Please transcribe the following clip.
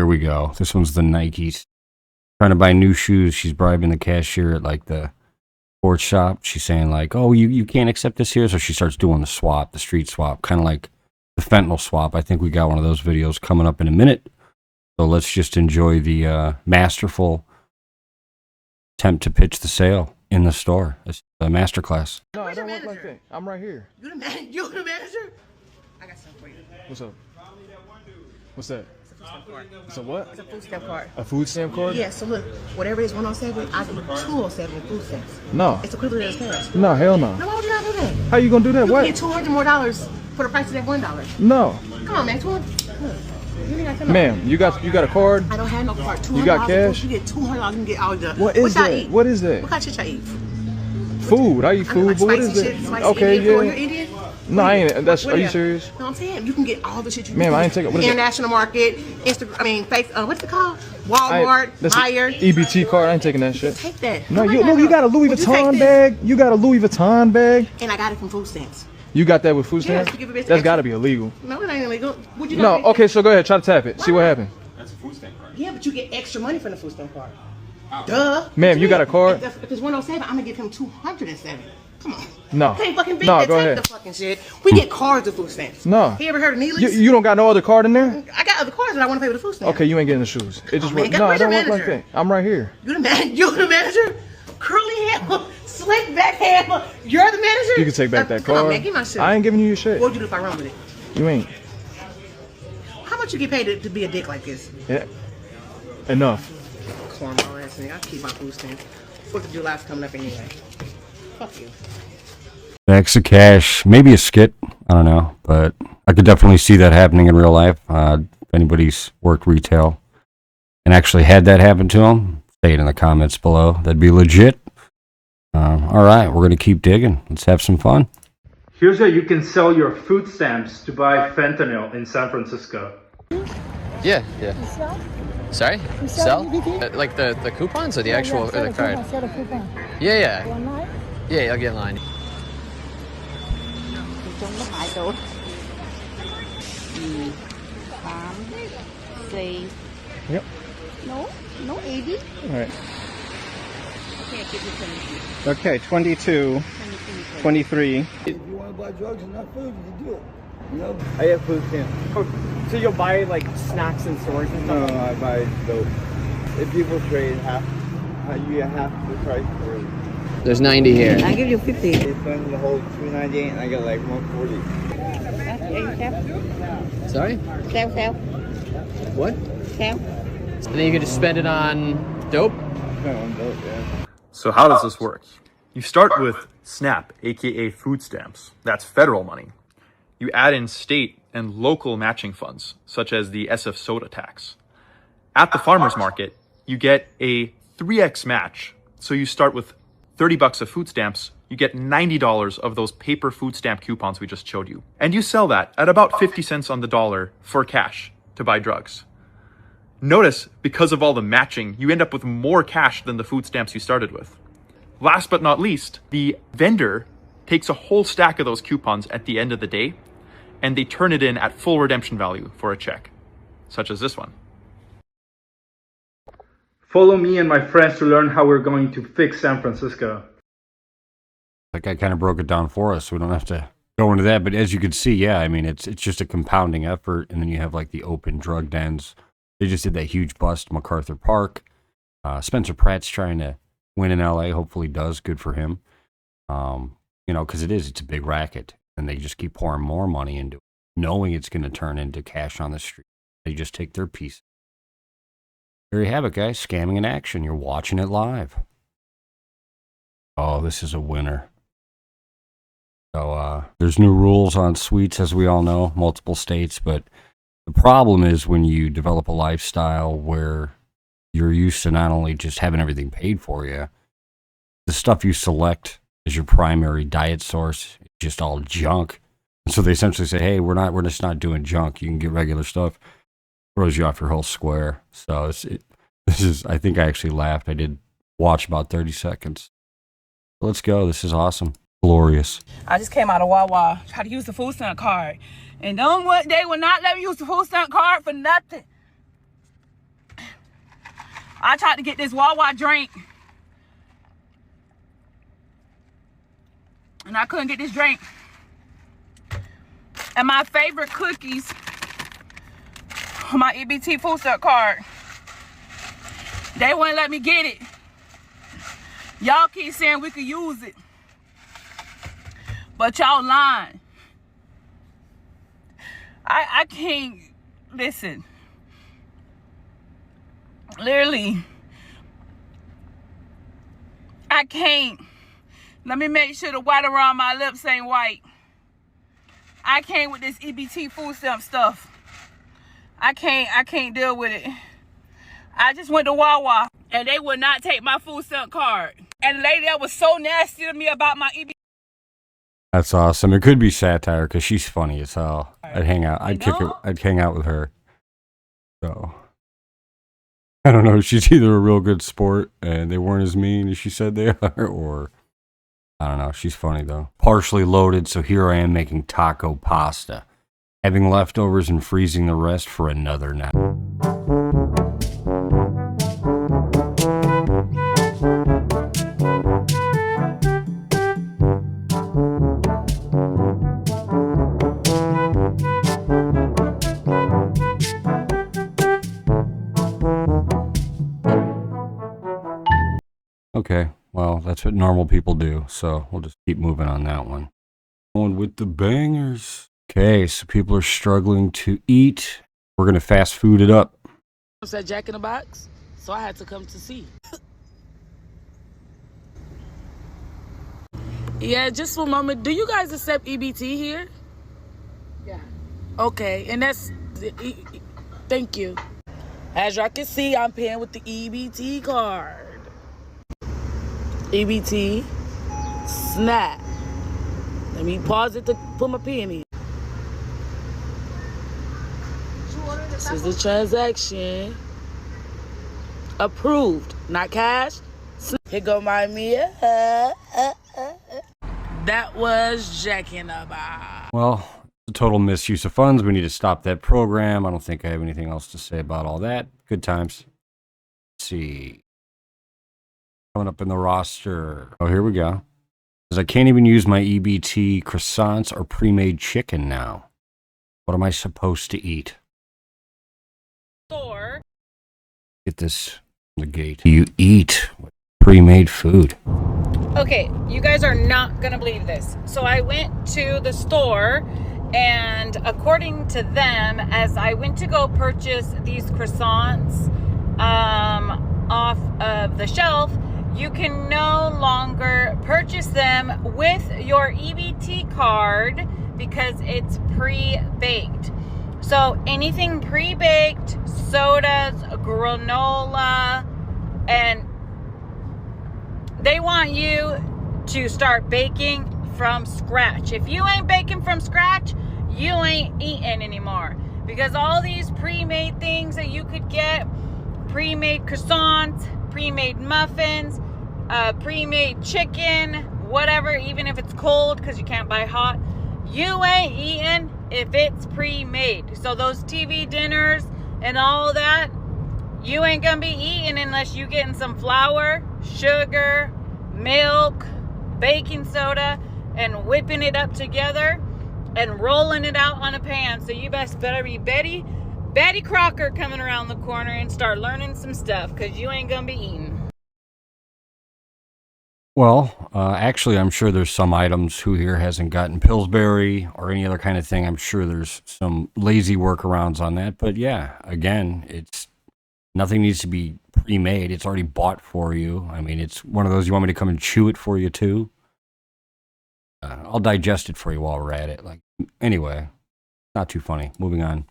Here we go. This one's the Nikes. Trying to buy new shoes. She's bribing the cashier at like the sports shop. She's saying like, oh, you can't accept this here. So she starts doing the swap, the street swap, kind of like the fentanyl swap. I think we got one of those videos coming up in a minute. So let's just enjoy the masterful attempt to pitch the sale in the store. It's a masterclass. No, I don't look like that. I'm right here. You the manager? I got something for you. What's up? What's that? It's a food stamp card. It's a what? It's a food stamp card. A food stamp card? Yeah, so look, whatever it is 107, I give you 207 in food stamps. No. It's equivalent as cash. No, hell no. No, why would you not do that? How you gonna do that? You What? get $200 more for the price of that $1. No. Come on, man. 200. Look. Ma'am, you got a card? I don't have no card. $200. You got cash? You get $200. You can get all the. What is that? What is that? What kind of shit y'all eat? Food. I eat food, like but what is spicy it? shit, Okay, Indian food. yeah. You're Indian? No, I ain't. That's. What Are you is- serious? No, I'm saying you can get all the shit you. Ma'am, I ain't taking. What is it? International market, Instagram. I mean, what's it called? Walmart, That's Meijer. EBT card. I ain't taking that shit. Take that. No, Nobody you look. You got a Louis Would you take Vuitton this? bag. You got a Louis Vuitton bag. And I got it from food stamps. You got that with food Yes, stamps? you give a bitch That's extra. got to be illegal. No, it ain't illegal. Would you No. not? Okay, so go ahead. Try to tap it. See what happened. That's a food stamp card. Yeah, but you get extra money from the food stamp card. Duh. Ma'am, you got a card? If it's 107, I'm gonna give him 207. Come on. No. Can't fucking beat No, that. go Take ahead. the fucking shit. We get cards of food stamps. No. You ever heard of Neely's? You don't got no other card in there? I got other cards, but I want to pay with the food stamp. Okay, you ain't getting the shoes. It just man, work. get No, rid it of don't the work like manager. that. I'm right here. You the manager? Curly hair, slick back hair. You're the manager? You can take back that Come on, card. man, give me my shit. I ain't giving you your shit. What would you do if I run with it? You ain't. How much you get paid to be a dick like this? Yeah. Enough. Cornball ass nigga. I keep my food stamps. 4th of July's coming up anyway. Fuck you. Bags of cash, maybe a skit, I don't know, but I could definitely see that happening in real life. If anybody's worked retail and actually had that happen to them, say it in the comments below. That'd be legit. All right, we're going to keep digging. Let's have some fun. Here's how you can sell your food stamps to buy fentanyl in San Francisco. Yeah. Sell? Sorry? You sell EBT? Like the coupons or the actual sell or the card? Sell the coupon. Yeah. Online? Yeah, I'll get in line. Trong nó hại tụi. 3, 4. Yep. No easy. All right. Okay, give me 20. Okay, 22, 23. If you want to buy drugs and not food, you can do it. You know? I have food stamps. So you'll buy like snacks in stores and No, stuff? I buy dope. If people trade you get half the price for it. There's 90 here. I give you 50. They spend the whole $2.98 and I get like $1.40. Sorry? Sell. What? Sell. And then you can just spend it on dope? No, I'm dope, yeah. So how does this work? You start with SNAP, aka food stamps. That's federal money. You add in state and local matching funds, such as the SF soda tax. At the farmer's market, you get a 3x match. So you start with $30 of food stamps, you get $90 of those paper food stamp coupons we just showed you. And you sell that at about 50 cents on the dollar for cash to buy drugs. Notice, because of all the matching, you end up with more cash than the food stamps you started with. Last but not least, the vendor takes a whole stack of those coupons at the end of the day, and they turn it in at full redemption value for a check, such as this one. Follow me and my friends to learn how we're going to fix San Francisco. Like I kind of broke it down for us, so we don't have to go into that. But as you can see, yeah, I mean, it's just a compounding effort. And then you have like the open drug dens. They just did that huge bust, MacArthur Park. Spencer Pratt's trying to win in LA. Hopefully does. Good for him. You know, because it's a big racket. And they just keep pouring more money into it, knowing it's going to turn into cash on the street. They just take their piece. There you have it, guys. Scamming in action. You're watching it live. Oh, this is a winner. So there's new rules on sweets, as we all know, multiple states. But the problem is when you develop a lifestyle where you're used to not only just having everything paid for you, the stuff you select as your primary diet source is just all junk. And so they essentially say, hey, we're just not doing junk. You can get regular stuff. Throws you off your whole square. So this is, I think I actually laughed. I did watch about 30 seconds. Let's go. This is awesome. Glorious. I just came out of Wawa, tried to use the food stamp card. And they would not let me use the food stamp card for nothing. I tried to get this Wawa drink. And I couldn't get this drink. And my favorite cookies on my EBT food stamp card, they wouldn't let me get it. Y'all keep saying we could use it, but y'all lying. I can't, listen, literally, I can't. Let me make sure the white around my lips ain't white. I can't with this EBT food stamp stuff. I can't deal with it. I just went to Wawa and they would not take my food stamp card. And the lady that was so nasty to me about my EBT. That's awesome. It could be satire because she's funny as hell. I'd hang out. I'd hang out with her. So I don't know. She's either a real good sport and they weren't as mean as she said they are, or I don't know. She's funny though. Partially loaded, so here I am making taco pasta, having leftovers and freezing the rest for another night. Okay, well, that's what normal people do, so we'll just keep moving on that one. Going with the bangers. Okay, so people are struggling to eat. We're going to fast food it up. Said Jack in the Box, so I had to come to see. Yeah, just for a moment, do you guys accept EBT here? Yeah. Okay, and that's, thank you. As y'all can see, I'm paying with the EBT card. EBT, snap. Let me pause it to put my pen in. This is the transaction. Approved, not cash. Here go my Mia. That was Jack in the Box. Well, it's a total misuse of funds. We need to stop that program. I don't think I have anything else to say about all that. Good times. Let's see. Coming up in the roster. Oh, here we go. Because I can't even use my EBT croissants or pre-made chicken now. What am I supposed to eat? Store. Get this from the gate. You eat pre-made food. Okay, you guys are not gonna believe this. So I went to the store, and according to them, as I went to go purchase these croissants off of the shelf, you can no longer purchase them with your EBT card because it's pre-baked. So anything pre-baked, sodas, granola, and they want you to start baking from scratch. If you ain't baking from scratch, you ain't eating anymore. Because all these pre-made things that you could get, pre-made croissants, pre-made muffins, pre-made chicken, whatever, even if it's cold because you can't buy hot, you ain't eating if it's pre-made. So those TV dinners and all that, you ain't gonna be eating unless you getting some flour, sugar, milk, baking soda, and whipping it up together and rolling it out on a pan. So you best better be Betty Crocker coming around the corner and start learning some stuff, because you ain't gonna be eating. Well, actually, I'm sure there's some items. Who here hasn't gotten Pillsbury or any other kind of thing? I'm sure there's some lazy workarounds on that. But yeah, again, it's nothing needs to be pre-made. It's already bought for you. I mean, it's one of those, you want me to come and chew it for you too? I'll digest it for you while we're at it. Like, anyway, not too funny. Moving on.